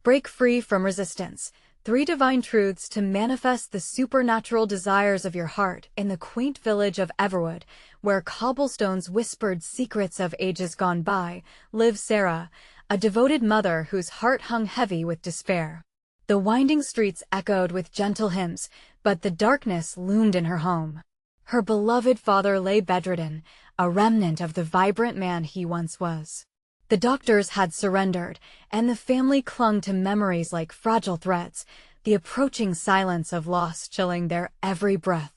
Break free from resistance. 3 divine truths to manifest the supernatural desires of your heart. In the quaint village of Everwood, where cobblestones whispered secrets of ages gone by, lived Sarah, a devoted mother whose heart hung heavy with despair. The winding streets echoed with gentle hymns, but the darkness loomed in her home. Her beloved father lay bedridden, a remnant of the vibrant man he once was. The doctors had surrendered, and the family clung to memories like fragile threads, the approaching silence of loss chilling their every breath.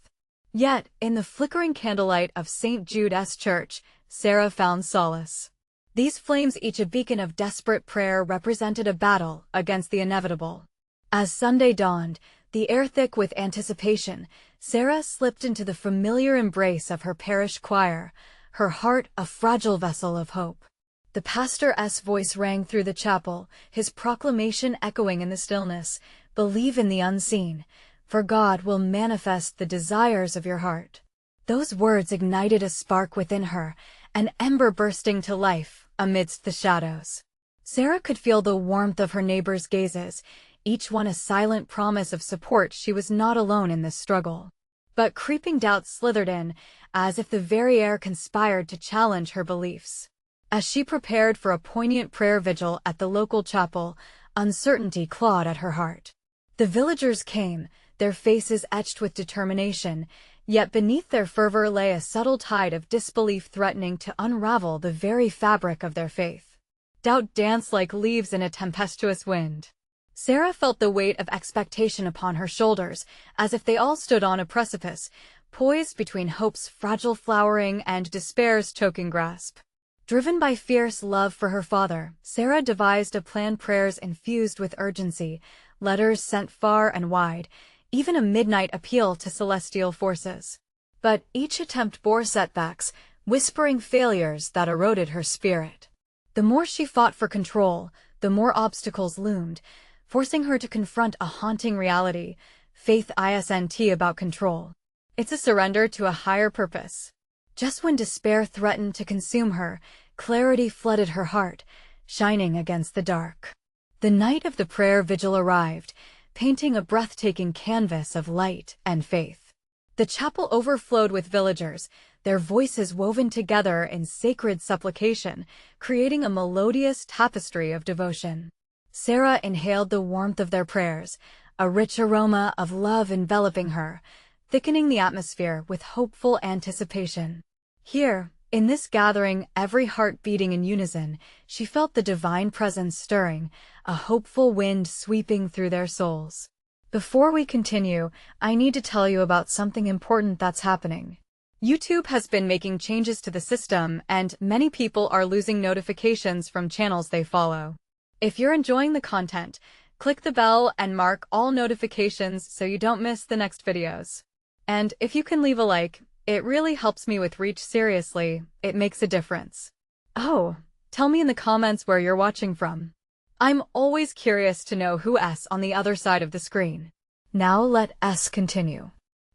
Yet, in the flickering candlelight of St. Jude's Church, Sarah found solace. These flames, each a beacon of desperate prayer, represented a battle against the inevitable. As Sunday dawned, the air thick with anticipation, Sarah slipped into the familiar embrace of her parish choir, her heart a fragile vessel of hope. The pastor's voice rang through the chapel, his proclamation echoing in the stillness: "Believe in the unseen, for God will manifest the desires of your heart." Those words ignited a spark within her, an ember bursting to life amidst the shadows. Sarah could feel the warmth of her neighbors' gazes, each one a silent promise of support. She was not alone in this struggle. But creeping doubt slithered in, as if the very air conspired to challenge her beliefs. As she prepared for a poignant prayer vigil at the local chapel, uncertainty clawed at her heart. The villagers came, their faces etched with determination, yet beneath their fervor lay a subtle tide of disbelief threatening to unravel the very fabric of their faith. Doubt danced like leaves in a tempestuous wind. Sarah felt the weight of expectation upon her shoulders, as if they all stood on a precipice, poised between hope's fragile flowering and despair's choking grasp. Driven by fierce love for her father, Sarah devised a plan, prayers infused with urgency, letters sent far and wide, even a midnight appeal to celestial forces. But each attempt bore setbacks, whispering failures that eroded her spirit. The more she fought for control, the more obstacles loomed, forcing her to confront a haunting reality: faith isn't about control. It's a surrender to a higher purpose. Just when despair threatened to consume her, clarity flooded her heart, shining against the dark. The night of the prayer vigil arrived, painting a breathtaking canvas of light and faith. The chapel overflowed with villagers, their voices woven together in sacred supplication, creating a melodious tapestry of devotion. Sarah inhaled the warmth of their prayers, a rich aroma of love enveloping her, thickening the atmosphere with hopeful anticipation. Here, in this gathering, every heart beating in unison, she felt the divine presence stirring, a hopeful wind sweeping through their souls. Before we continue, I need to tell you about something important that's happening. YouTube has been making changes to the system, and many people are losing notifications from channels they follow. If you're enjoying the content, click the bell and mark all notifications so you don't miss the next videos. And if you can leave a like, it really helps me with reach. Seriously, it makes a difference. Oh, tell me in the comments where you're watching from. I'm always curious to know who's on the other side of the screen. Now let us continue.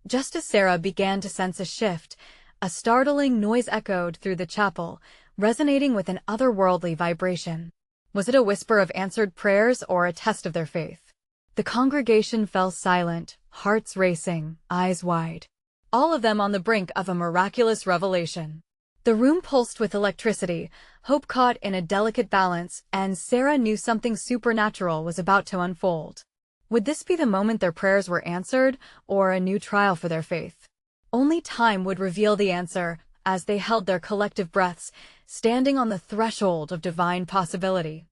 Just as Sarah began to sense a shift, a startling noise echoed through the chapel, resonating with an otherworldly vibration. Was it a whisper of answered prayers or a test of their faith? The congregation fell silent, hearts racing, eyes wide. All of them on the brink of a miraculous revelation. The room pulsed with electricity, hope caught in a delicate balance, and Sarah knew something supernatural was about to unfold. Would this be the moment their prayers were answered, or a new trial for their faith? Only time would reveal the answer, as they held their collective breaths, standing on the threshold of divine possibility.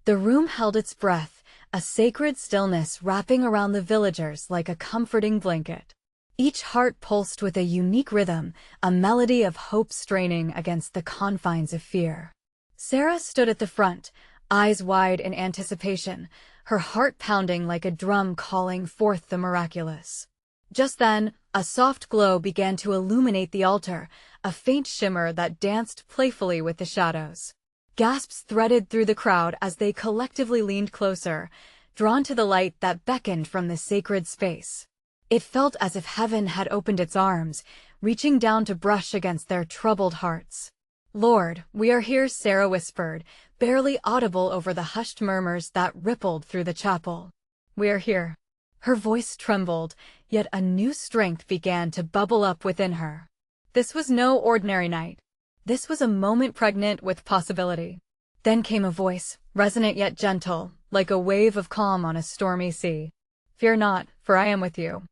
The room held its breath, a sacred stillness wrapping around the villagers like a comforting blanket. Each heart pulsed with a unique rhythm, a melody of hope straining against the confines of fear. Sarah stood at the front, eyes wide in anticipation, her heart pounding like a drum calling forth the miraculous. Just then, a soft glow began to illuminate the altar, a faint shimmer that danced playfully with the shadows. Gasps threaded through the crowd as they collectively leaned closer, drawn to the light that beckoned from the sacred space. It felt as if heaven had opened its arms, reaching down to brush against their troubled hearts. "Lord, we are here," Sarah whispered, barely audible over the hushed murmurs that rippled through the chapel. "We are here." Her voice trembled, yet a new strength began to bubble up within her. This was no ordinary night. This was a moment pregnant with possibility. Then came a voice, resonant yet gentle, like a wave of calm on a stormy sea. "Fear not, for I am with you."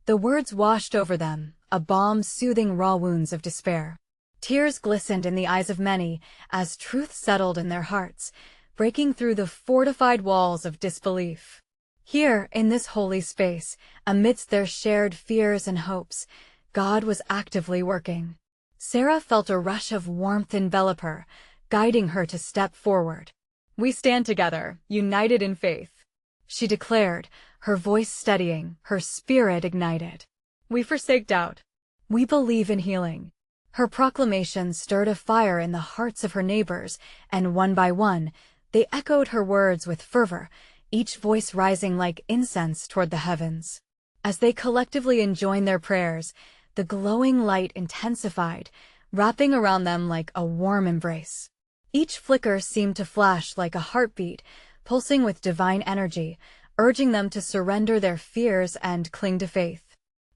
The words washed over them, a balm soothing raw wounds of despair. Tears glistened in the eyes of many as truth settled in their hearts, breaking through the fortified walls of disbelief. Here, in this holy space, amidst their shared fears and hopes, God was actively working. Sarah felt a rush of warmth envelop her, guiding her to step forward. "We stand together, united in faith," she declared, her voice steadying, her spirit ignited. "We forsake doubt. We believe in healing." Her proclamation stirred a fire in the hearts of her neighbors, and one by one, they echoed her words with fervor, each voice rising like incense toward the heavens. As they collectively enjoined their prayers, the glowing light intensified, wrapping around them like a warm embrace. Each flicker seemed to flash like a heartbeat, pulsing with divine energy, urging them to surrender their fears and cling to faith.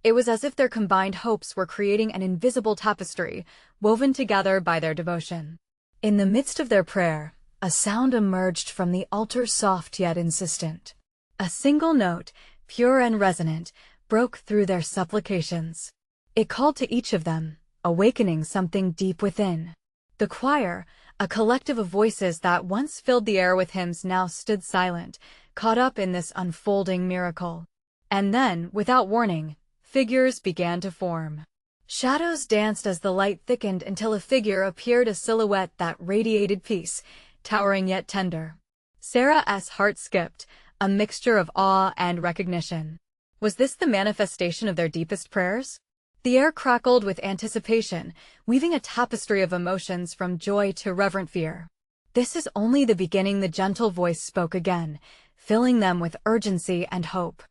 It was as if their combined hopes were creating an invisible tapestry, woven together by their devotion. In the midst of their prayer, a sound emerged from the altar, soft yet insistent. A single note, pure and resonant, broke through their supplications. It called to each of them, awakening something deep within. The choir, a collective of voices that once filled the air with hymns, now stood silent, caught up in this unfolding miracle. And then, without warning, figures began to form. Shadows danced as the light thickened until a figure appeared, a silhouette that radiated peace, towering yet tender. Sarah's heart skipped, a mixture of awe and recognition. Was this the manifestation of their deepest prayers? The air crackled with anticipation, weaving a tapestry of emotions from joy to reverent fear. "This is only the beginning," the gentle voice spoke again, filling them with urgency and hope.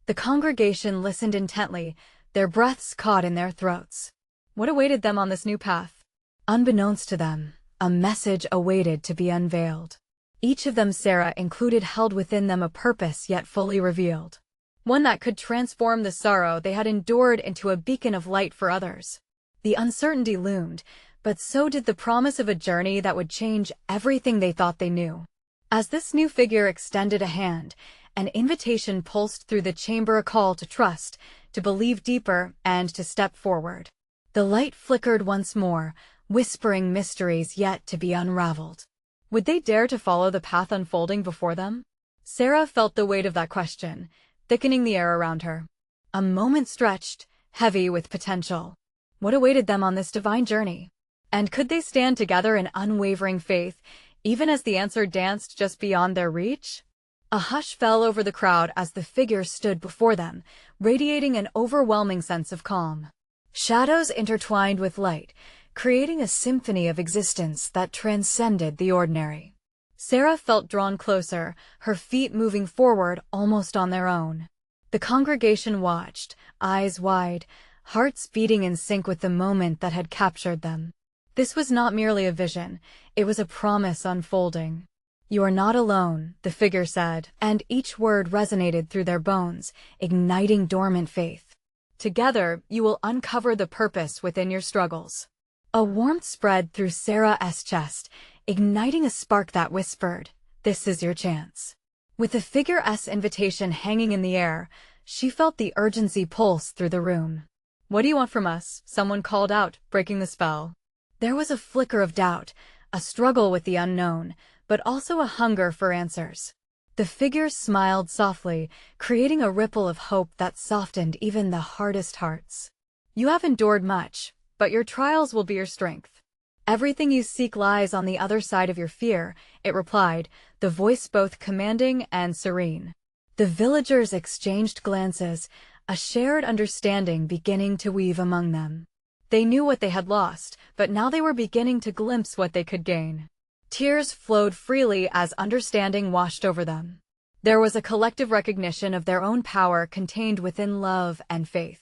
The congregation listened intently, their breaths caught in their throats. What awaited them on this new path? Unbeknownst to them, a message awaited to be unveiled. Each of them, Sarah included, held within them a purpose yet fully revealed. One that could transform the sorrow they had endured into a beacon of light for others. The uncertainty loomed, but so did the promise of a journey that would change everything they thought they knew. As this new figure extended a hand, an invitation pulsed through the chamber, a call to trust, to believe deeper, and to step forward. The light flickered once more, whispering mysteries yet to be unraveled. Would they dare to follow the path unfolding before them? Sarah felt the weight of that question, thickening the air around her. A moment stretched, heavy with potential. What awaited them on this divine journey? And could they stand together in unwavering faith, even as the answer danced just beyond their reach? A hush fell over the crowd as the figure stood before them, radiating an overwhelming sense of calm. Shadows intertwined with light, creating a symphony of existence that transcended the ordinary. Sarah felt drawn closer, her feet moving forward almost on their own. The congregation watched, eyes wide, hearts beating in sync with the moment that had captured them. This was not merely a vision, it was a promise unfolding. "You are not alone," the figure said, and each word resonated through their bones, igniting dormant faith. "Together, you will uncover the purpose within your struggles." A warmth spread through Sarah's chest, igniting a spark that whispered, "This is your chance." With the figure's invitation hanging in the air, she felt the urgency pulse through the room. "What do you want from us?" someone called out, breaking the spell. There was a flicker of doubt, a struggle with the unknown, but also a hunger for answers. The figure smiled softly, creating a ripple of hope that softened even the hardest hearts. "You have endured much, but your trials will be your strength. Everything you seek lies on the other side of your fear," it replied, the voice both commanding and serene. The villagers exchanged glances, a shared understanding beginning to weave among them. They knew what they had lost, but now they were beginning to glimpse what they could gain. Tears flowed freely as understanding washed over them. There was a collective recognition of their own power contained within love and faith.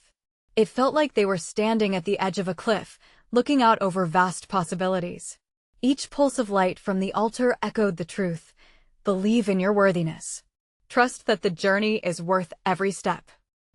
It felt like they were standing at the edge of a cliff, looking out over vast possibilities. Each pulse of light from the altar echoed the truth. Believe in your worthiness. Trust that the journey is worth every step.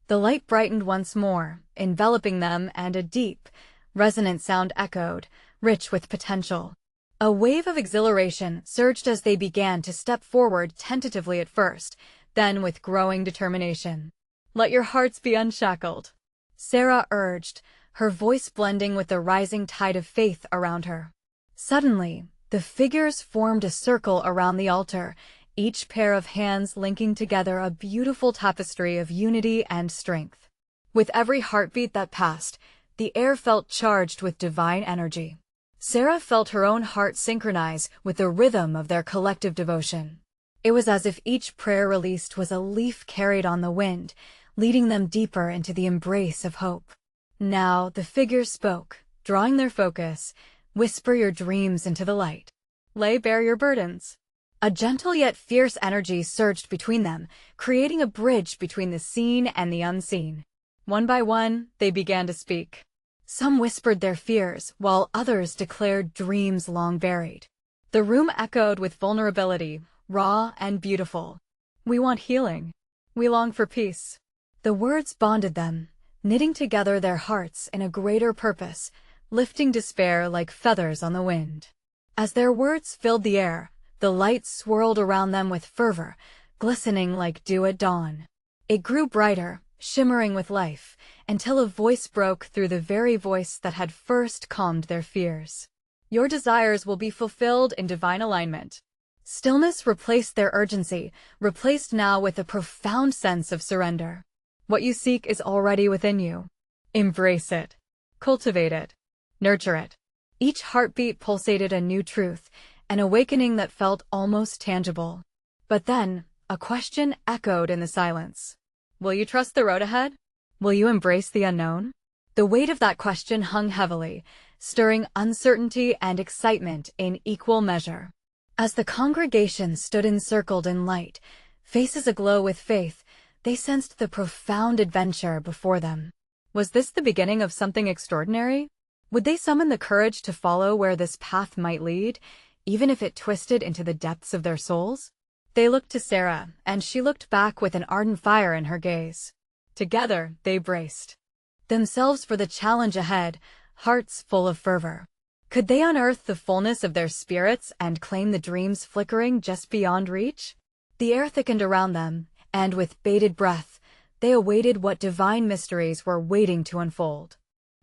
The light brightened once more, enveloping them, and a deep, resonant sound echoed, rich with potential. A wave of exhilaration surged as they began to step forward tentatively at first, then with growing determination. Let your hearts be unshackled, Sarah urged, her voice blending with the rising tide of faith around her. Suddenly, the figures formed a circle around the altar, each pair of hands linking together a beautiful tapestry of unity and strength. With every heartbeat that passed, the air felt charged with divine energy. Sarah felt her own heart synchronize with the rhythm of their collective devotion. It was as if each prayer released was a leaf carried on the wind, leading them deeper into the embrace of hope. Now the figures spoke, drawing their focus. Whisper your dreams into the light. Lay bare your burdens. A gentle yet fierce energy surged between them, creating a bridge between the seen and the unseen. One by one, they began to speak. Some whispered their fears, while others declared dreams long buried. The room echoed with vulnerability, raw and beautiful. We want healing. We long for peace. The words bonded them, knitting together their hearts in a greater purpose, lifting despair like feathers on the wind. As their words filled the air, the light swirled around them with fervor, glistening like dew at dawn. It grew brighter, shimmering with life, until a voice broke through the very voice that had first calmed their fears. Your desires will be fulfilled in divine alignment. Stillness replaced their urgency, replaced now with a profound sense of surrender. What you seek is already within you. Embrace it. Cultivate it. Nurture it. Each heartbeat pulsated a new truth, an awakening that felt almost tangible. But then, a question echoed in the silence. Will you trust the road ahead? Will you embrace the unknown? The weight of that question hung heavily, stirring uncertainty and excitement in equal measure. As the congregation stood encircled in light, faces aglow with faith, they sensed the profound adventure before them. Was this the beginning of something extraordinary? Would they summon the courage to follow where this path might lead, even if it twisted into the depths of their souls? They looked to Sarah, and she looked back with an ardent fire in her gaze. Together, they braced themselves for the challenge ahead, hearts full of fervor. Could they unearth the fullness of their spirits and claim the dreams flickering just beyond reach? The air thickened around them, and with bated breath, they awaited what divine mysteries were waiting to unfold.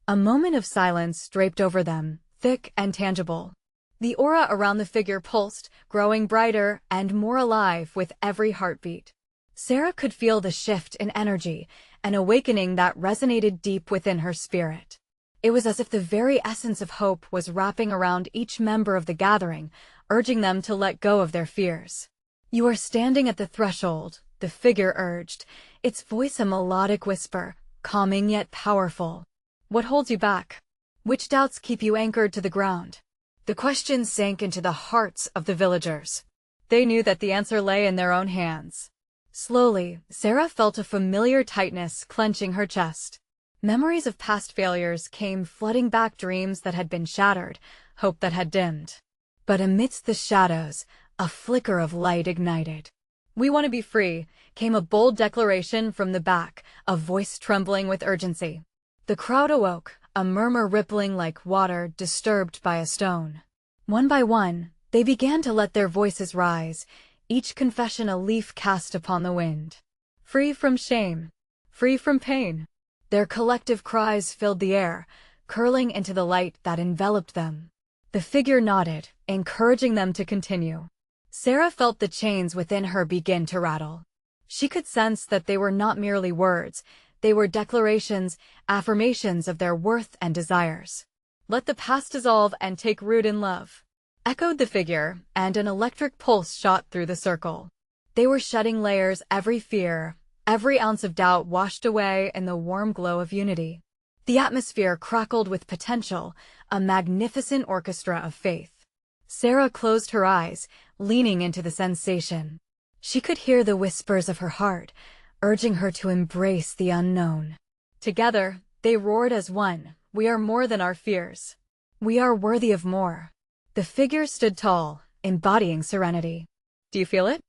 A moment of silence draped over them, thick and tangible. The aura around the figure pulsed, growing brighter and more alive with every heartbeat. Sarah could feel the shift in energy, an awakening that resonated deep within her spirit. It was as if the very essence of hope was wrapping around each member of the gathering, urging them to let go of their fears. You are standing at the threshold, the figure urged, its voice a melodic whisper, calming yet powerful. What holds you back? Which doubts keep you anchored to the ground? The question sank into the hearts of the villagers. They knew that the answer lay in their own hands. Slowly, Sarah felt a familiar tightness clenching her chest. Memories of past failures came flooding back, dreams that had been shattered, hope that had dimmed. But amidst the shadows, a flicker of light ignited. We want to be free, came a bold declaration from the back, a voice trembling with urgency. The crowd awoke, a murmur rippling like water disturbed by a stone. One by one, they began to let their voices rise, each confession a leaf cast upon the wind. Free from shame, free from pain. Their collective cries filled the air, curling into the light that enveloped them. The figure nodded, encouraging them to continue. Sarah felt the chains within her begin to rattle. She could sense that they were not merely words, they were declarations, affirmations of their worth and desires. Let the past dissolve and take root in love, echoed the figure, and an electric pulse shot through the circle. They were shedding layers, every fear, every ounce of doubt washed away in the warm glow of unity. The atmosphere crackled with potential, a magnificent orchestra of faith. Sarah closed her eyes, leaning into the sensation. She could hear the whispers of her heart, urging her to embrace the unknown. Together, they roared as one, "We are more than our fears. We are worthy of more." The figure stood tall, embodying serenity. Do you feel it?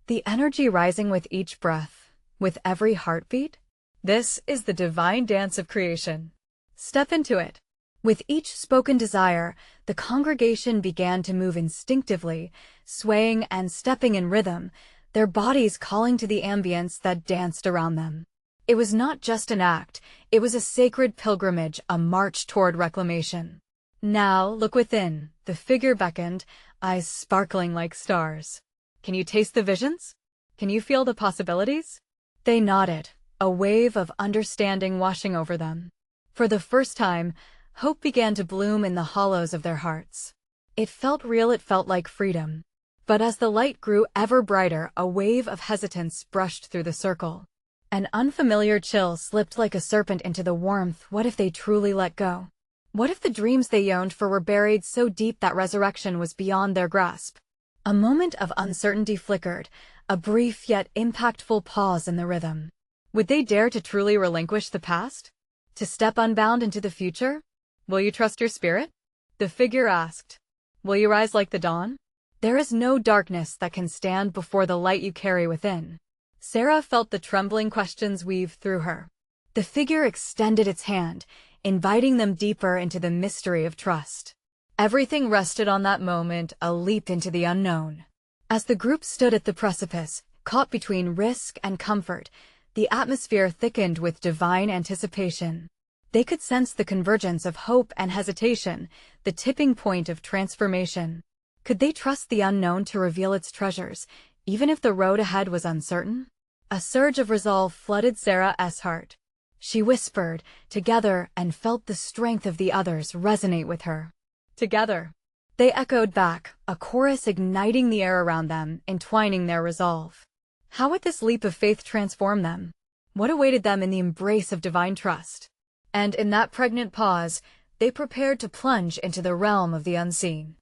The energy rising with each breath, with every heartbeat? This is the divine dance of creation. Step into it. With each spoken desire, the congregation began to move instinctively, swaying and stepping in rhythm, their bodies calling to the ambience that danced around them. It was not just an act, it was a sacred pilgrimage, a march toward reclamation. Now, look within, the figure beckoned, eyes sparkling like stars. Can you taste the visions? Can you feel the possibilities? They nodded, a wave of understanding washing over them. For the first time, hope began to bloom in the hollows of their hearts. It felt real, it felt like freedom. But as the light grew ever brighter, a wave of hesitance brushed through the circle. An unfamiliar chill slipped like a serpent into the warmth. What if they truly let go? What if the dreams they yearned for were buried so deep that resurrection was beyond their grasp? A moment of uncertainty flickered, a brief yet impactful pause in the rhythm. Would they dare to truly relinquish the past? To step unbound into the future? Will you trust your spirit? The figure asked. Will you rise like the dawn? There is no darkness that can stand before the light you carry within. Sarah felt the trembling questions weave through her. The figure extended its hand, inviting them deeper into the mystery of trust. Everything rested on that moment, a leap into the unknown. As the group stood at the precipice, caught between risk and comfort, the atmosphere thickened with divine anticipation. They could sense the convergence of hope and hesitation, the tipping point of transformation. Could they trust the unknown to reveal its treasures, even if the road ahead was uncertain? A surge of resolve flooded Sarah's heart. She whispered, "Together," and felt the strength of the others resonate with her. Together. They echoed back, a chorus igniting the air around them, entwining their resolve. How would this leap of faith transform them? What awaited them in the embrace of divine trust? And in that pregnant pause, they prepared to plunge into the realm of the unseen.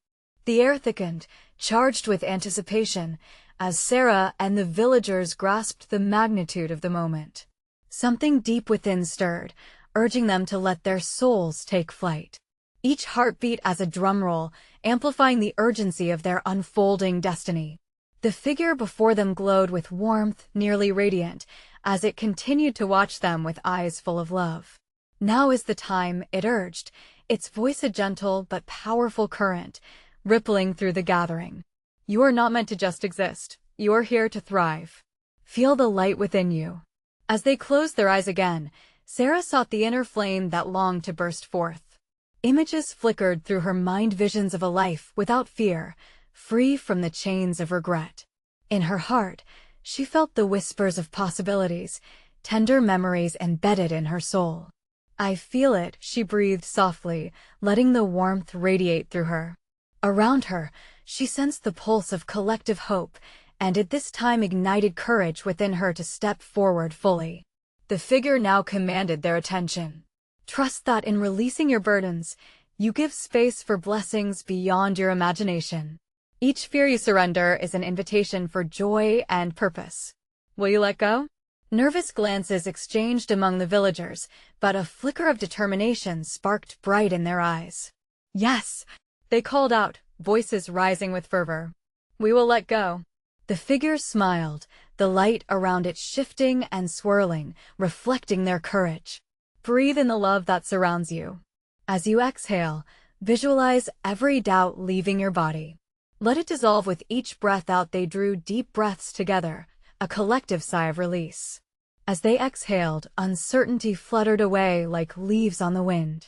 The air thickened, charged with anticipation, as Sarah and the villagers grasped the magnitude of the moment. Something deep within stirred, urging them to let their souls take flight. Each heartbeat as a drumroll, amplifying the urgency of their unfolding destiny. The figure before them glowed with warmth, nearly radiant, as it continued to watch them with eyes full of love. Now is the time, it urged, its voice a gentle but powerful current, rippling through the gathering. You are not meant to just exist. You are here to thrive. Feel the light within you. As they closed their eyes again, Sarah sought the inner flame that longed to burst forth. Images flickered through her mind, visions of a life without fear, free from the chains of regret. In her heart, she felt the whispers of possibilities, tender memories embedded in her soul. I feel it, she breathed softly, letting the warmth radiate through her. Around her, she sensed the pulse of collective hope, and at this time ignited courage within her to step forward fully. The figure now commanded their attention. Trust that in releasing your burdens, you give space for blessings beyond your imagination. Each fear you surrender is an invitation for joy and purpose. Will you let go? Nervous glances exchanged among the villagers, but a flicker of determination sparked bright in their eyes. Yes, they called out, voices rising with fervor. We will let go. The figure smiled, the light around it shifting and swirling, reflecting their courage. Breathe in the love that surrounds you. As you exhale, visualize every doubt leaving your body. Let it dissolve with each breath out. They drew deep breaths together, a collective sigh of release. As they exhaled, uncertainty fluttered away like leaves on the wind.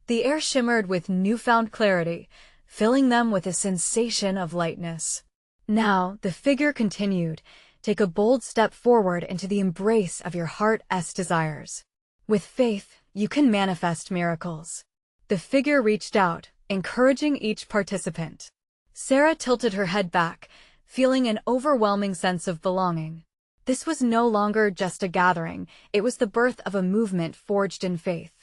The air shimmered with newfound clarity, filling them with a sensation of lightness. Now, the figure continued, take a bold step forward into the embrace of your heart's desires. With faith, you can manifest miracles. The figure reached out, encouraging each participant. Sarah tilted her head back, feeling an overwhelming sense of belonging. This was no longer just a gathering, it was the birth of a movement forged in faith.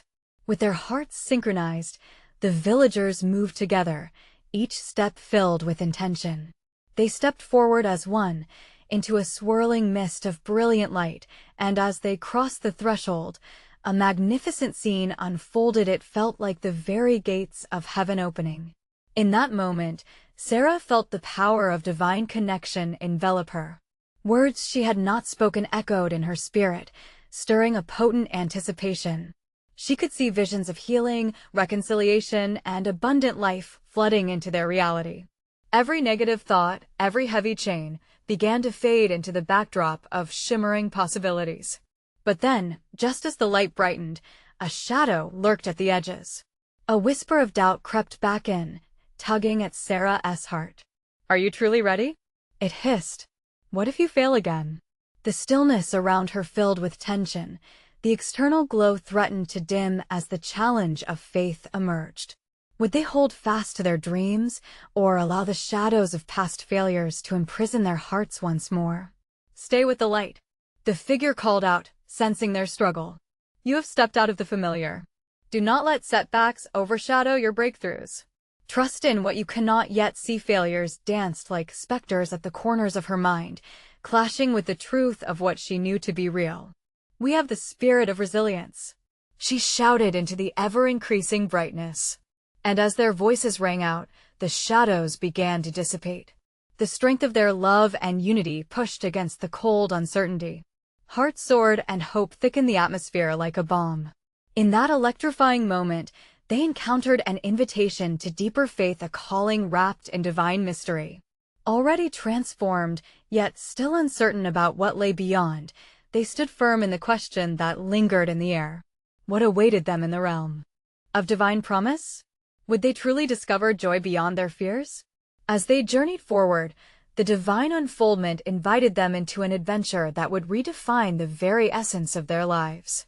With their hearts synchronized, the villagers moved together, each step filled with intention. They stepped forward as one, into a swirling mist of brilliant light, and as they crossed the threshold, a magnificent scene unfolded. It felt like the very gates of heaven opening. In that moment, Sarah felt the power of divine connection envelop her. Words she had not spoken echoed in her spirit, stirring a potent anticipation. She could see visions of healing, reconciliation, and abundant life flooding into their reality. Every negative thought, every heavy chain, began to fade into the backdrop of shimmering possibilities. But then, just as the light brightened, a shadow lurked at the edges. A whisper of doubt crept back in, tugging at Sarah's heart. "Are you truly ready?" It hissed. "What if you fail again?" The stillness around her filled with tension. The external glow threatened to dim as the challenge of faith emerged. Would they hold fast to their dreams, or allow the shadows of past failures to imprison their hearts once more? "Stay with the light," the figure called out, sensing their struggle. "You have stepped out of the familiar. Do not let setbacks overshadow your breakthroughs." Trust in what you cannot yet see. Failures danced like specters at the corners of her mind, clashing with the truth of what she knew to be real. "We have the spirit of resilience," she shouted into the ever-increasing brightness. And as their voices rang out, the shadows began to dissipate. The strength of their love and unity pushed against the cold uncertainty. Heart soared and hope thickened the atmosphere like a balm. In that electrifying moment, they encountered an invitation to deeper faith, a calling wrapped in divine mystery. Already transformed, yet still uncertain about what lay beyond, they stood firm in the question that lingered in the air. What awaited them in the realm of divine promise? Would they truly discover joy beyond their fears? As they journeyed forward, the divine unfoldment invited them into an adventure that would redefine the very essence of their lives.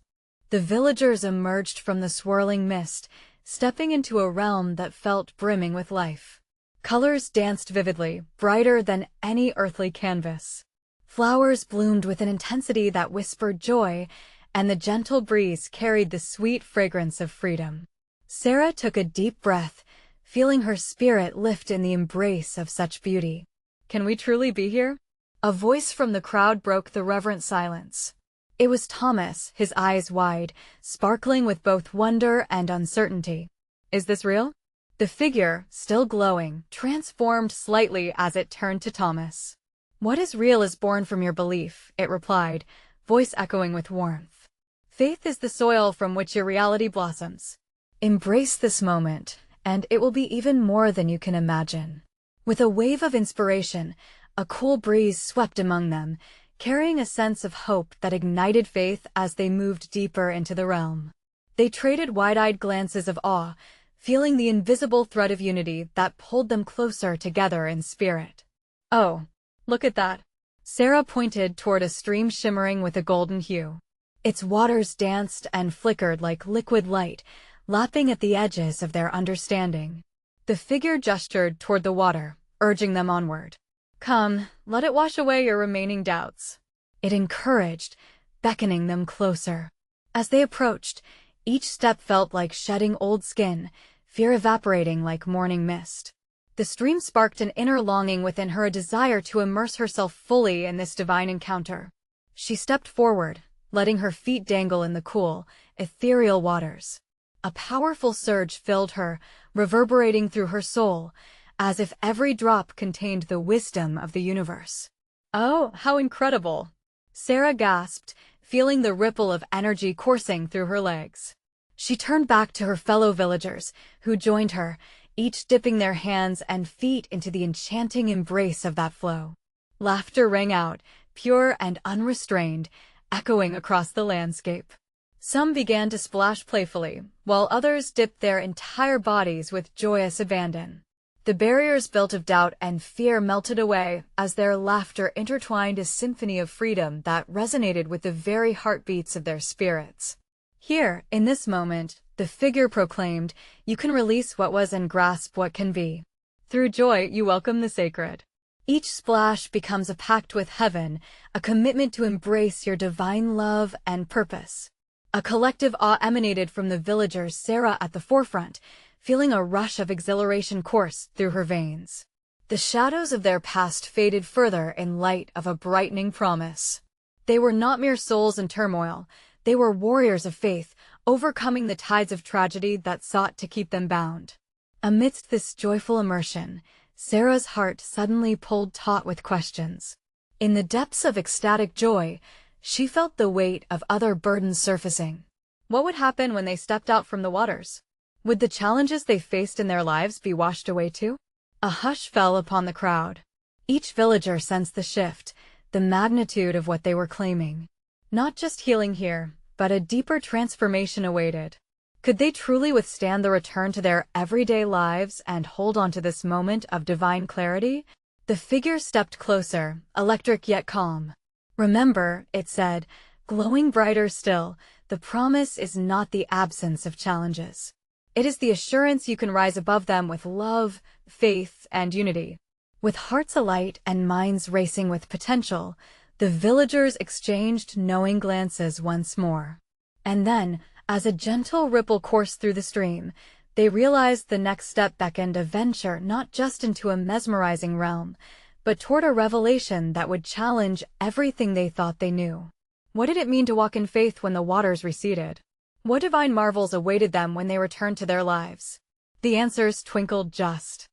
The villagers emerged from the swirling mist, stepping into a realm that felt brimming with life. Colors danced vividly, brighter than any earthly canvas. Flowers bloomed with an intensity that whispered joy, and the gentle breeze carried the sweet fragrance of freedom. Sarah took a deep breath, feeling her spirit lift in the embrace of such beauty. "Can we truly be here?" A voice from the crowd broke the reverent silence. It was Thomas, his eyes wide, sparkling with both wonder and uncertainty. "Is this real?" The figure, still glowing, transformed slightly as it turned to Thomas. "What is real is born from your belief," it replied, voice echoing with warmth. "Faith is the soil from which your reality blossoms. Embrace this moment, and it will be even more than you can imagine." With a wave of inspiration, a cool breeze swept among them, carrying a sense of hope that ignited faith as they moved deeper into the realm. They traded wide-eyed glances of awe, feeling the invisible thread of unity that pulled them closer together in spirit. "Oh, look at that." Sarah pointed toward a stream shimmering with a golden hue. Its waters danced and flickered like liquid light, lapping at the edges of their understanding. The figure gestured toward the water, urging them onward. "Come, let it wash away your remaining doubts," it encouraged, beckoning them closer. As they approached, each step felt like shedding old skin, fear evaporating like morning mist. The stream sparked an inner longing within her, a desire to immerse herself fully in this divine encounter. She stepped forward, letting her feet dangle in the cool, ethereal waters. A powerful surge filled her, reverberating through her soul, as if every drop contained the wisdom of the universe. "Oh, how incredible!" Sarah gasped, feeling the ripple of energy coursing through her legs. She turned back to her fellow villagers, who joined her, each dipping their hands and feet into the enchanting embrace of that flow. Laughter rang out, pure and unrestrained, echoing across the landscape. Some began to splash playfully, while others dipped their entire bodies with joyous abandon. The barriers built of doubt and fear melted away as their laughter intertwined a symphony of freedom that resonated with the very heartbeats of their spirits. Here, in this moment, the figure proclaimed, "You can release what was and grasp what can be. Through joy, you welcome the sacred." Each splash becomes a pact with heaven, a commitment to embrace your divine love and purpose. A collective awe emanated from the villagers, Sarah at the forefront, feeling a rush of exhilaration course through her veins. The shadows of their past faded further in light of a brightening promise. They were not mere souls in turmoil, they were warriors of faith, overcoming the tides of tragedy that sought to keep them bound. Amidst this joyful immersion, Sarah's heart suddenly pulled taut with questions. In the depths of ecstatic joy, she felt the weight of other burdens surfacing. What would happen when they stepped out from the waters? Would the challenges they faced in their lives be washed away too? A hush fell upon the crowd. Each villager sensed the shift, the magnitude of what they were claiming. Not just healing here, but a deeper transformation awaited. Could they truly withstand the return to their everyday lives and hold on to this moment of divine clarity? The figure stepped closer, electric yet calm. "Remember," it said, glowing brighter still, "the promise is not the absence of challenges. It is the assurance you can rise above them with love, faith, and unity." With hearts alight and minds racing with potential, the villagers exchanged knowing glances once more. And then, as a gentle ripple coursed through the stream, they realized the next step beckoned a venture not just into a mesmerizing realm, but toward a revelation that would challenge everything they thought they knew. What did it mean to walk in faith when the waters receded? What divine marvels awaited them when they returned to their lives? The answers twinkled just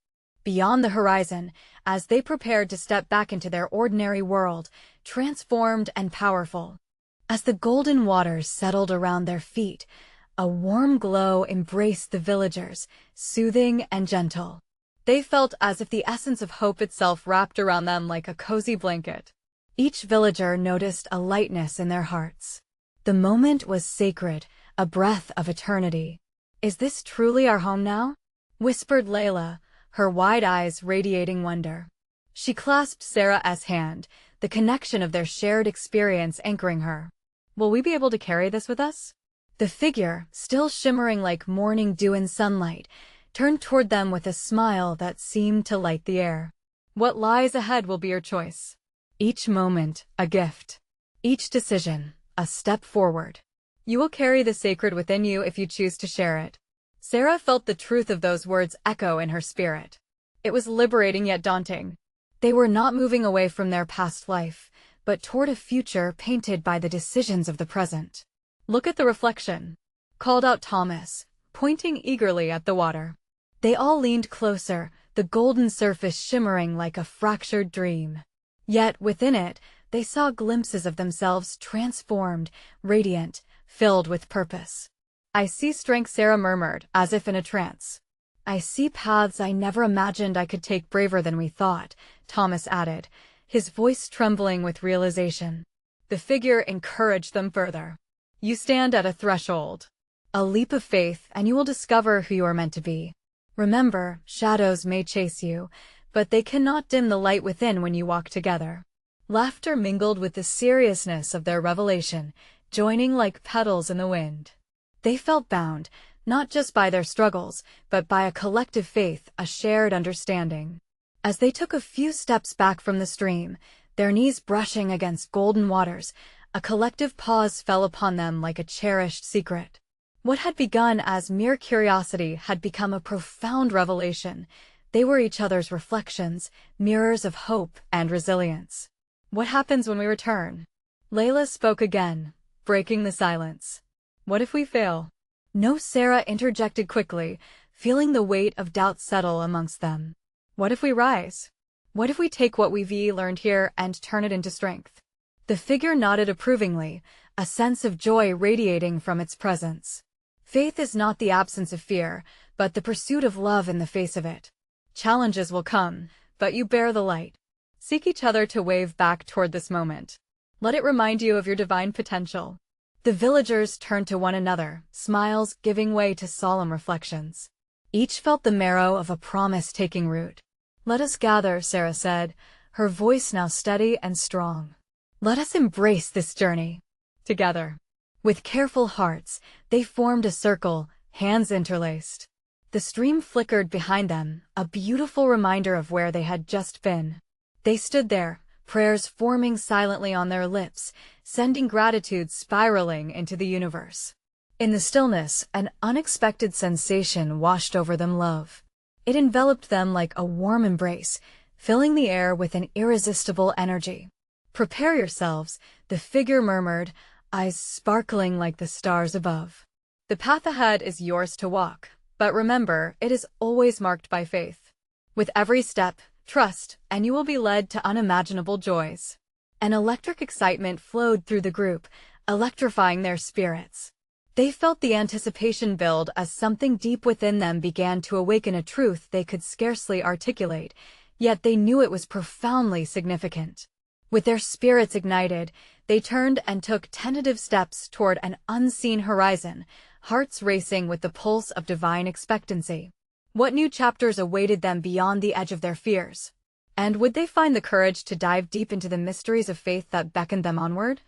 beyond the horizon, as they prepared to step back into their ordinary world, transformed and powerful. As the golden waters settled around their feet, a warm glow embraced the villagers, soothing and gentle. They felt as if the essence of hope itself wrapped around them like a cozy blanket. Each villager noticed a lightness in their hearts. The moment was sacred, a breath of eternity. "Is this truly our home now?" whispered Layla, her wide eyes radiating wonder. She clasped Sarah's hand, the connection of their shared experience anchoring her. "Will we be able to carry this with us?" The figure, still shimmering like morning dew in sunlight, turned toward them with a smile that seemed to light the air. "What lies ahead will be your choice. Each moment, a gift. Each decision, a step forward. You will carry the sacred within you if you choose to share it." Sarah felt the truth of those words echo in her spirit. It was liberating yet daunting. They were not moving away from their past life, but toward a future painted by the decisions of the present. "Look at the reflection," called out Thomas, pointing eagerly at the water. They all leaned closer, the golden surface shimmering like a fractured dream. Yet, within it, they saw glimpses of themselves transformed, radiant, filled with purpose. "I see strength," Sarah murmured, as if in a trance. "I see paths I never imagined I could take, braver than we thought," Thomas added, his voice trembling with realization. The figure encouraged them further. "You stand at a threshold. A leap of faith, and you will discover who you are meant to be. Remember, shadows may chase you, but they cannot dim the light within when you walk together." Laughter mingled with the seriousness of their revelation, joining like petals in the wind. They felt bound, not just by their struggles, but by a collective faith, a shared understanding. As they took a few steps back from the stream, their knees brushing against golden waters, a collective pause fell upon them like a cherished secret. What had begun as mere curiosity had become a profound revelation. They were each other's reflections, mirrors of hope and resilience. "What happens when we return?" Layla spoke again, breaking the silence. "What if we fail?" "No," Sarah interjected quickly, feeling the weight of doubt settle amongst them. "What if we rise? What if we take what we've learned here and turn it into strength?" The figure nodded approvingly, a sense of joy radiating from its presence. Faith is not the absence of fear, but the pursuit of love in the face of it. Challenges will come, but you bear the light. Seek each other to wave back toward this moment. Let it remind you of your divine potential. The villagers turned to one another, smiles giving way to solemn reflections. Each felt the marrow of a promise taking root. "Let us gather," Sarah said, her voice now steady and strong. "Let us embrace this journey together." With careful hearts, they formed a circle, hands interlaced. The stream flickered behind them, a beautiful reminder of where they had just been. They stood there, prayers forming silently on their lips, sending gratitude spiraling into the universe. In the stillness, an unexpected sensation washed over them: love. It enveloped them like a warm embrace, filling the air with an irresistible energy. "Prepare yourselves," the figure murmured, eyes sparkling like the stars above. "The path ahead is yours to walk, But remember, it is always marked by faith. With every step, trust, and you will be led to unimaginable joys. An electric excitement flowed through the group, electrifying their spirits. They felt the anticipation build as something deep within them began to awaken a truth they could scarcely articulate, yet they knew it was profoundly significant. With their spirits ignited, they turned and took tentative steps toward an unseen horizon, hearts racing with the pulse of divine expectancy. What new chapters awaited them beyond the edge of their fears? And would they find the courage to dive deep into the mysteries of faith that beckoned them onward?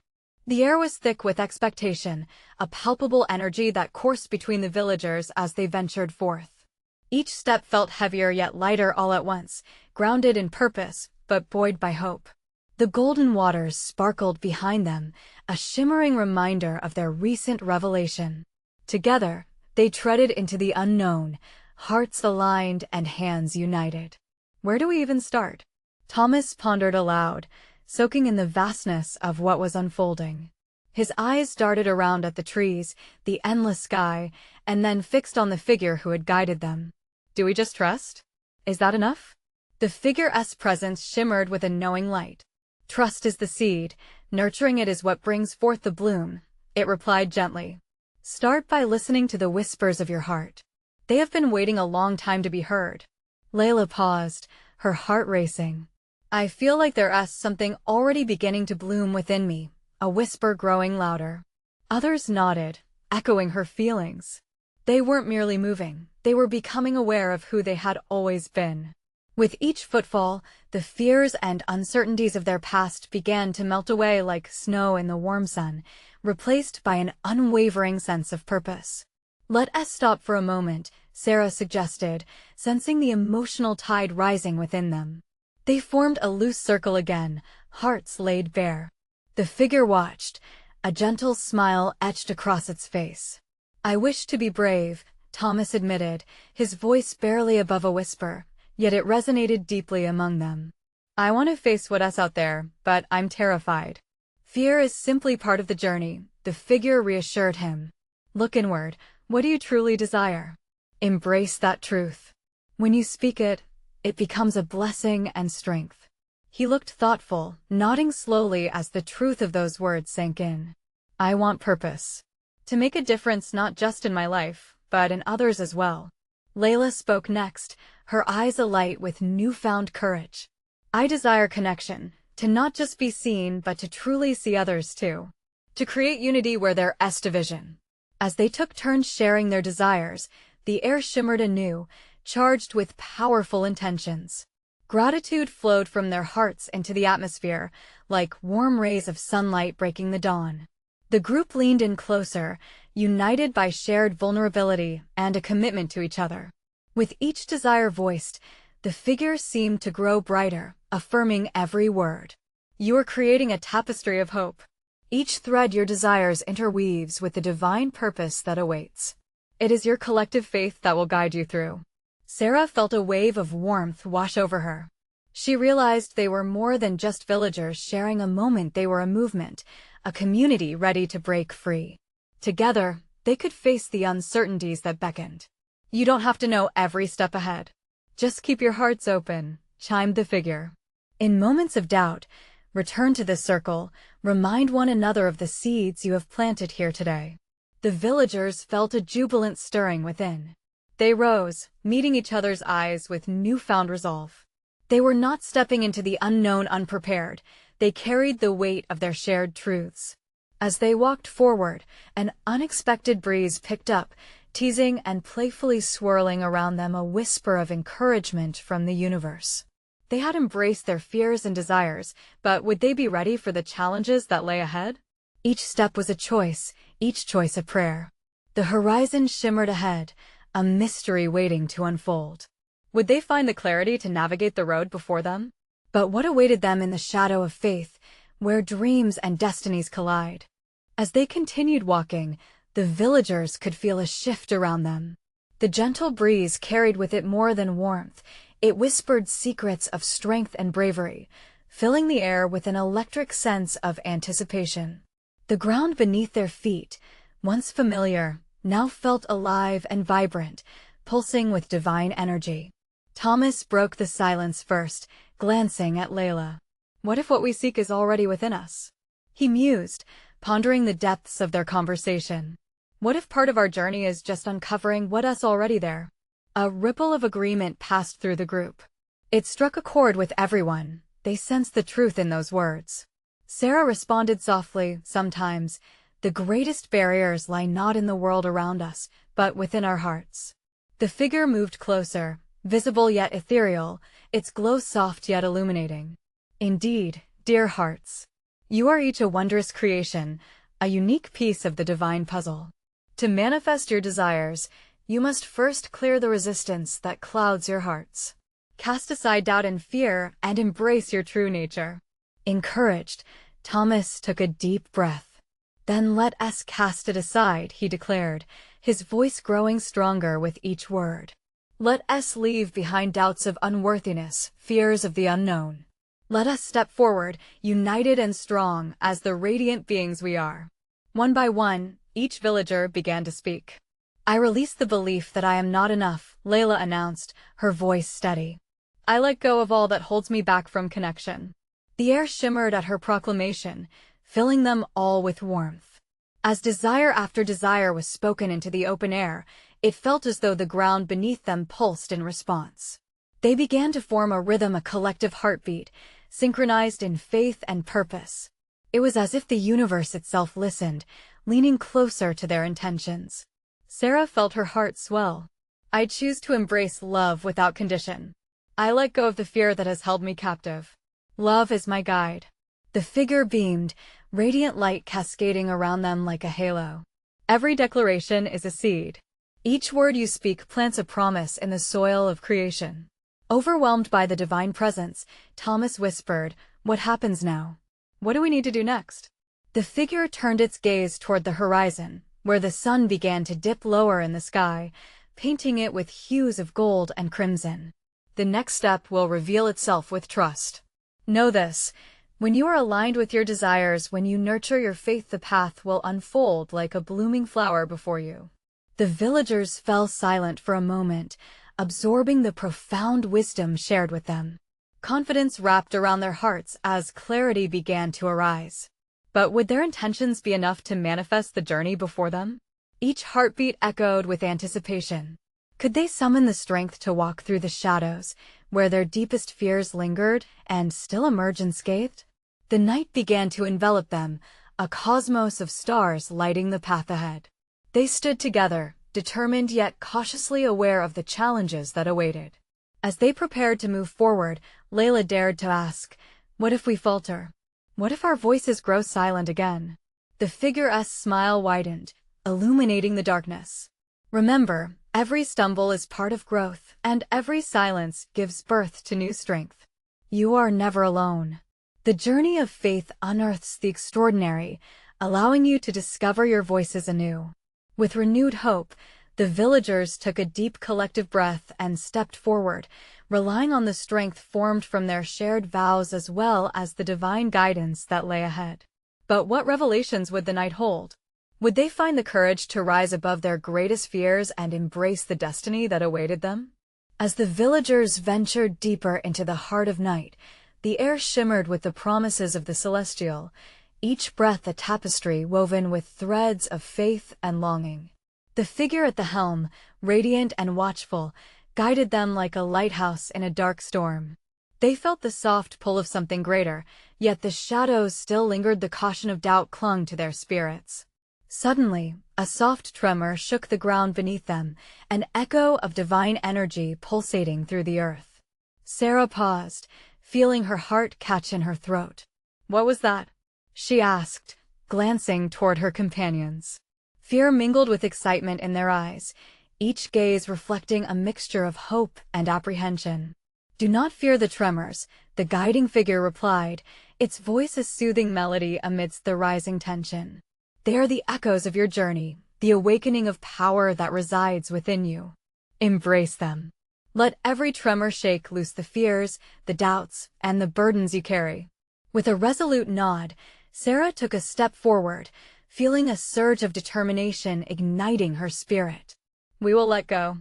The air was thick with expectation, a palpable energy that coursed between the villagers as they ventured forth. Each step felt heavier yet lighter all at once, grounded in purpose, but buoyed by hope. The golden waters sparkled behind them, a shimmering reminder of their recent revelation. Together, they treaded into the unknown, hearts aligned and hands united. Where do we even start? Thomas pondered aloud, soaking in the vastness of what was unfolding. His eyes darted around at the trees, the endless sky, and then fixed on the figure who had guided them. Do we just trust? Is that enough? The figure's presence shimmered with a knowing light. Trust is the seed, nurturing it is what brings forth the bloom, it replied gently. Start by listening to the whispers of your heart. They have been waiting a long time to be heard. Layla paused, her heart racing. I feel like there's something already beginning to bloom within me, a whisper growing louder. Others nodded, echoing her feelings. They weren't merely moving, they were becoming aware of who they had always been. With each footfall, the fears and uncertainties of their past began to melt away like snow in the warm sun, replaced by an unwavering sense of purpose. Let us stop for a moment, Sarah suggested, sensing the emotional tide rising within them. They formed a loose circle again, hearts laid bare. The figure watched, a gentle smile etched across its face. I wish to be brave, Thomas admitted, his voice barely above a whisper, yet it resonated deeply among them. I want to face what's out there, but I'm terrified. Fear is simply part of the journey, the figure reassured him. Look inward, what do you truly desire? Embrace that truth. When you speak it, it becomes a blessing and strength. He looked thoughtful, nodding slowly as the truth of those words sank in. I want purpose. To make a difference not just in my life, but in others as well. Layla spoke next, her eyes alight with newfound courage. I desire connection, to not just be seen but to truly see others too. To create unity where there's division. As they took turns sharing their desires, the air shimmered anew, charged with powerful intentions. Gratitude flowed from their hearts into the atmosphere, like warm rays of sunlight breaking the dawn. The group leaned in closer, united by shared vulnerability and a commitment to each other. With each desire voiced, the figure seemed to grow brighter, affirming every word. You are creating a tapestry of hope. Each thread your desires interweaves with the divine purpose that awaits. It is your collective faith that will guide you through. Sarah felt a wave of warmth wash over her. She realized they were more than just villagers sharing a moment, they were a movement, a community ready to break free. Together, they could face the uncertainties that beckoned. You don't have to know every step ahead. Just keep your hearts open, chimed the figure. In moments of doubt, return to this circle, remind one another of the seeds you have planted here today. The villagers felt a jubilant stirring within. They rose, meeting each other's eyes with newfound resolve. They were not stepping into the unknown unprepared, they carried the weight of their shared truths. As they walked forward, an unexpected breeze picked up, teasing and playfully swirling around them, a whisper of encouragement from the universe. They had embraced their fears and desires, but would they be ready for the challenges that lay ahead? Each step was a choice, each choice a prayer. The horizon shimmered ahead, a mystery waiting to unfold. Would they find the clarity to navigate the road before them? But what awaited them in the shadow of faith, where dreams and destinies collide? As they continued walking, the villagers could feel a shift around them. The gentle breeze carried with it more than warmth. It whispered secrets of strength and bravery, filling the air with an electric sense of anticipation. The ground beneath their feet, once familiar, now felt alive and vibrant, pulsing with divine energy. Thomas broke the silence first, glancing at Layla. What if what we seek is already within us? He mused, pondering the depths of their conversation. What if part of our journey is just uncovering what's already there? A ripple of agreement passed through the group. It struck a chord with everyone. They sensed the truth in those words. Sarah responded softly, sometimes, the greatest barriers lie not in the world around us, but within our hearts. The figure moved closer, visible yet ethereal, its glow soft yet illuminating. Indeed, dear hearts, you are each a wondrous creation, a unique piece of the divine puzzle. To manifest your desires, you must first clear the resistance that clouds your hearts. Cast aside doubt and fear and embrace your true nature. Encouraged, Thomas took a deep breath. Then let us cast it aside, he declared, his voice growing stronger with each word. Let us leave behind doubts of unworthiness, fears of the unknown. Let us step forward, united and strong as the radiant beings we are. One by one, each villager began to speak. I release the belief that I am not enough, Layla announced, her voice steady. I let go of all that holds me back from connection. The air shimmered at her proclamation, filling them all with warmth. As desire after desire was spoken into the open air, it felt as though the ground beneath them pulsed in response. They began to form a rhythm, a collective heartbeat, synchronized in faith and purpose. It was as if the universe itself listened, leaning closer to their intentions. Sarah felt her heart swell. I choose to embrace love without condition. I let go of the fear that has held me captive. Love is my guide. The figure beamed, radiant light cascading around them like a halo. Every declaration is a seed. Each word you speak plants a promise in the soil of creation. Overwhelmed by the divine presence, Thomas whispered, "What happens now? What do we need to do next?" The figure turned its gaze toward the horizon, where the sun began to dip lower in the sky, painting it with hues of gold and crimson. The next step will reveal itself with trust. Know this, when you are aligned with your desires, when you nurture your faith, the path will unfold like a blooming flower before you. The villagers fell silent for a moment, absorbing the profound wisdom shared with them. Confidence wrapped around their hearts as clarity began to arise. But would their intentions be enough to manifest the journey before them? Each heartbeat echoed with anticipation. Could they summon the strength to walk through the shadows, where their deepest fears lingered, and still emerge unscathed? The night began to envelop them, a cosmos of stars lighting the path ahead. They stood together, determined yet cautiously aware of the challenges that awaited. As they prepared to move forward, Layla dared to ask, "What if we falter? What if our voices grow silent again?" The figure's smile widened, illuminating the darkness. Remember, every stumble is part of growth, and every silence gives birth to new strength. You are never alone. The journey of faith unearths the extraordinary, allowing you to discover your voices anew. With renewed hope, the villagers took a deep collective breath and stepped forward, relying on the strength formed from their shared vows as well as the divine guidance that lay ahead. But what revelations would the night hold? Would they find the courage to rise above their greatest fears and embrace the destiny that awaited them? As the villagers ventured deeper into the heart of night, the air shimmered with the promises of the celestial, each breath a tapestry woven with threads of faith and longing. The figure at the helm, radiant and watchful, guided them like a lighthouse in a dark storm. They felt the soft pull of something greater, yet the shadows still lingered. The caution of doubt clung to their spirits. Suddenly, a soft tremor shook the ground beneath them, an echo of divine energy pulsating through the earth. Sarah paused, feeling her heart catch in her throat. "What was that?" she asked, glancing toward her companions. Fear mingled with excitement in their eyes, each gaze reflecting a mixture of hope and apprehension. "Do not fear the tremors," the guiding figure replied, its voice a soothing melody amidst the rising tension. "They are the echoes of your journey, the awakening of power that resides within you. Embrace them. Let every tremor shake loose the fears, the doubts, and the burdens you carry." With a resolute nod, Sarah took a step forward, feeling a surge of determination igniting her spirit. "We will let go.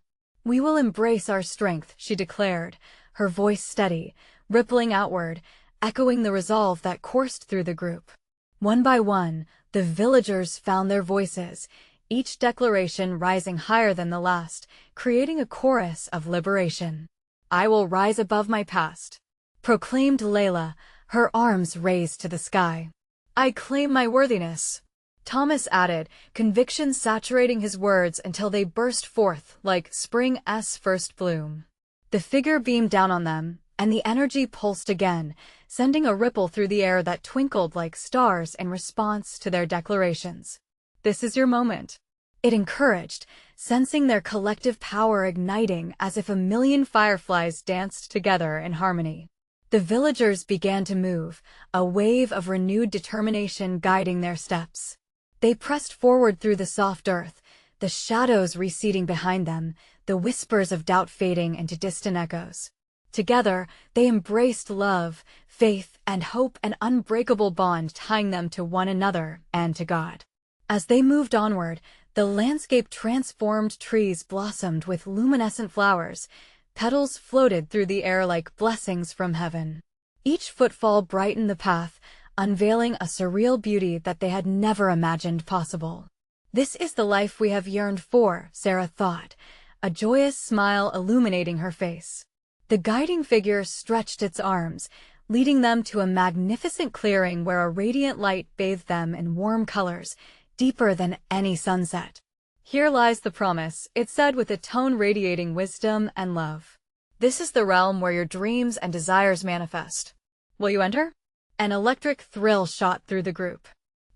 "We will embrace our strength," she declared, her voice steady, rippling outward, echoing the resolve that coursed through the group. One by one, the villagers found their voices, each declaration rising higher than the last, creating a chorus of liberation. "I will rise above my past," proclaimed Layla, her arms raised to the sky. "I claim my worthiness," Thomas added, conviction saturating his words until they burst forth like spring's first bloom. The figure beamed down on them, and the energy pulsed again, sending a ripple through the air that twinkled like stars in response to their declarations. "This is your moment," it encouraged, sensing their collective power igniting as if a million fireflies danced together in harmony. The villagers began to move, a wave of renewed determination guiding their steps. They pressed forward through the soft earth, the shadows receding behind them, the whispers of doubt fading into distant echoes. Together, they embraced love, faith, and hope, an unbreakable bond tying them to one another and to God. As they moved onward, the landscape transformed. Trees blossomed with luminescent flowers, petals floated through the air like blessings from heaven. Each footfall brightened the path, unveiling a surreal beauty that they had never imagined possible. "This is the life we have yearned for," Sarah thought, a joyous smile illuminating her face. The guiding figure stretched its arms, leading them to a magnificent clearing where a radiant light bathed them in warm colors, deeper than any sunset. "Here lies the promise," it said with a tone radiating wisdom and love. "This is the realm where your dreams and desires manifest. Will you enter?" An electric thrill shot through the group.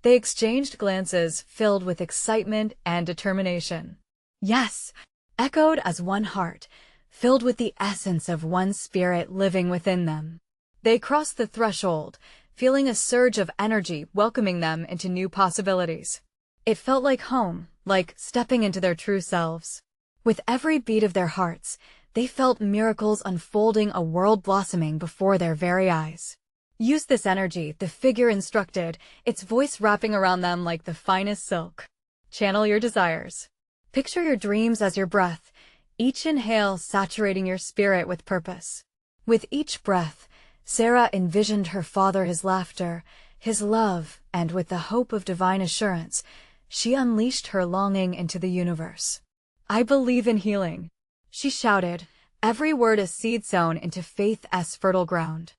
They exchanged glances filled with excitement and determination. "Yes," echoed as one heart, filled with the essence of one spirit living within them. They crossed the threshold, feeling a surge of energy welcoming them into new possibilities. It felt like home, like stepping into their true selves. With every beat of their hearts, they felt miracles unfolding, a world blossoming before their very eyes. "Use this energy," the figure instructed, its voice wrapping around them like the finest silk. "Channel your desires. Picture your dreams as your breath, each inhale saturating your spirit with purpose." With each breath, Sarah envisioned her father, his laughter, his love, and with the hope of divine assurance, she unleashed her longing into the universe. "I believe in healing," she shouted, every word a seed sown into faith's fertile ground.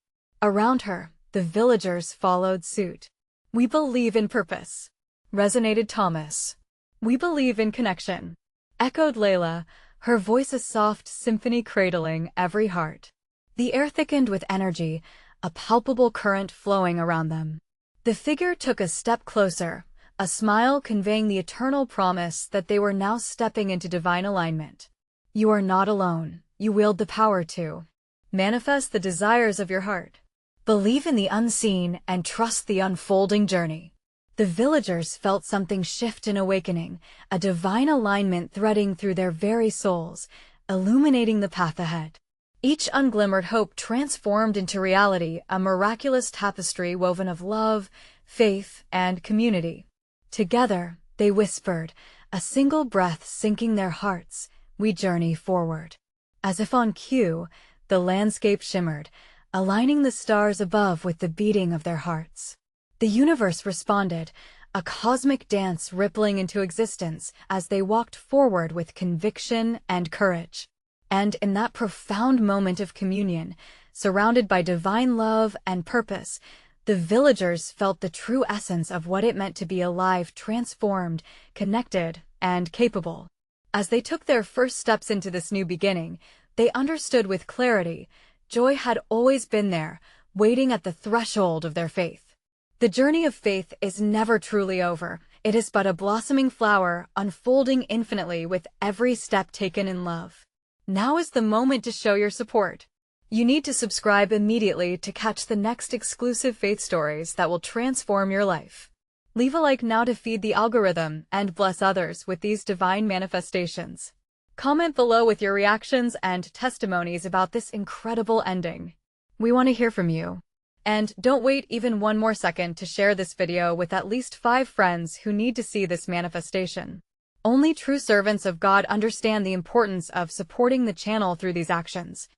Around her, the villagers followed suit. "We believe in purpose," resonated Thomas. "We believe in connection," echoed Layla, her voice a soft symphony cradling every heart. The air thickened with energy, a palpable current flowing around them. The figure took a step closer, a smile conveying the eternal promise that they were now stepping into divine alignment. "You are not alone. You wield the power to manifest the desires of your heart. Believe in the unseen and trust the unfolding journey." The villagers felt something shift and awakening, a divine alignment threading through their very souls, illuminating the path ahead. Each unglimmered hope transformed into reality, a miraculous tapestry woven of love, faith, and community. Together, they whispered, a single breath sinking their hearts, "We journey forward." As if on cue, the landscape shimmered, aligning the stars above with the beating of their hearts. The universe responded, a cosmic dance rippling into existence as they walked forward with conviction and courage. And in that profound moment of communion, surrounded by divine love and purpose, the villagers felt the true essence of what it meant to be alive, transformed, connected, and capable. As they took their first steps into this new beginning, they understood with clarity, joy had always been there, waiting at the threshold of their faith. The journey of faith is never truly over. It is but a blossoming flower, unfolding infinitely with every step taken in love. Now is the moment to show your support. You need to subscribe immediately to catch the next exclusive faith stories that will transform your life. Leave a like now to feed the algorithm and bless others with these divine manifestations. Comment below with your reactions and testimonies about this incredible ending. We want to hear from you. And don't wait even one more second to share this video with at least 5 friends who need to see this manifestation. Only true servants of God understand the importance of supporting the channel through these actions.